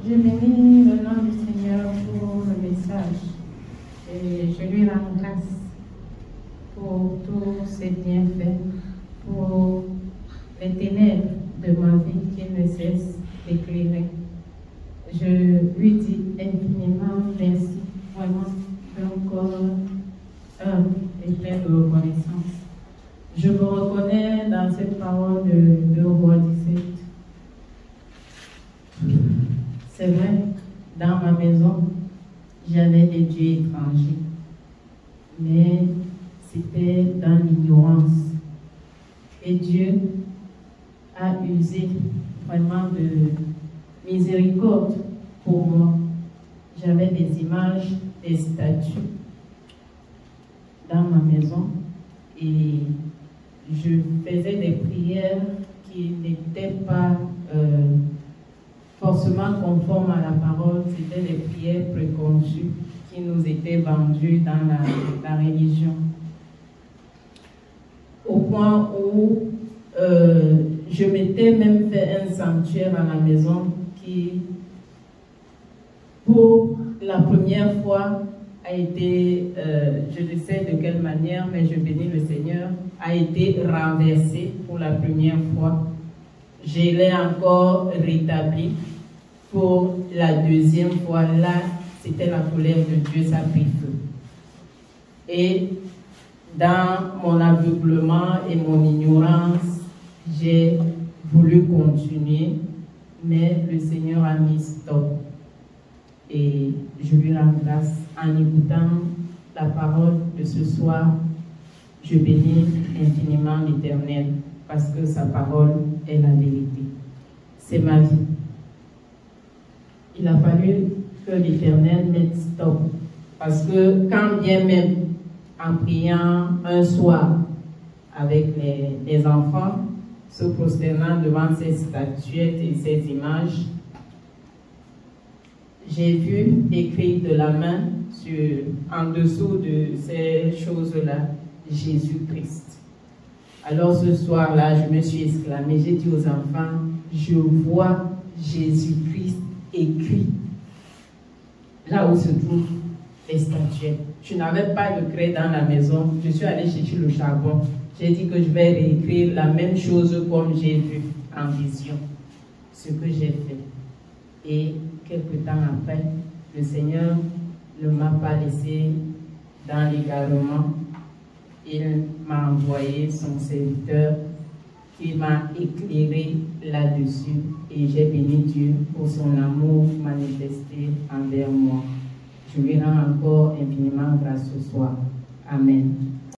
Je bénis le nom du Seigneur pour le message et je lui rends grâce pour tous ses bienfaits, pour les ténèbres de ma vie qui ne cessent d'éclairer. Je lui dis infiniment merci, vraiment, d'un corps humble et plein de reconnaissance. Je me reconnais dans cette parole de 2 Rois 17. C'est vrai, dans ma maison, j'avais des dieux étrangers, mais c'était dans l'ignorance. Et Dieu a usé vraiment de miséricorde pour moi. J'avais des images, des statues dans ma maison et je faisais des prières qui n'étaient pas forcément conformes à la parole. C'était des prières préconçues qui nous étaient vendues dans la religion. Au point où je m'étais même fait un sanctuaire à la maison qui, pour la première fois, a été, je ne sais de quelle manière, mais je bénis le Seigneur, a été renversé pour la première fois. Je l'ai encore rétabli pour la deuxième fois. Là, c'était la colère de Dieu, ça a pris feu. Et dans mon aveuglement et mon ignorance, j'ai voulu continuer, mais le Seigneur a mis stop. Et je lui rends grâce en écoutant la parole de ce soir. Je bénis infiniment l'Éternel parce que sa parole est la vérité. C'est ma vie. Il a fallu que l'Éternel mette stop parce que quand bien même en priant un soir avec les enfants, se prosternant devant ces statuettes et ces images, j'ai vu écrit de la main en dessous de ces choses-là, Jésus-Christ. Alors ce soir-là, je me suis exclamée, j'ai dit aux enfants, je vois Jésus-Christ écrit là où se trouvent les statuettes. Je n'avais pas de craie dans la maison, je suis allée chercher le charbon. J'ai dit que je vais réécrire la même chose comme j'ai vu en vision, ce que j'ai fait. Et quelque temps après, le Seigneur ne m'a pas laissé dans l'égarement. Il m'a envoyé son serviteur qui m'a éclairé là-dessus. Et j'ai béni Dieu pour son amour manifesté envers moi. Je lui rends encore infiniment grâce ce soir. Amen.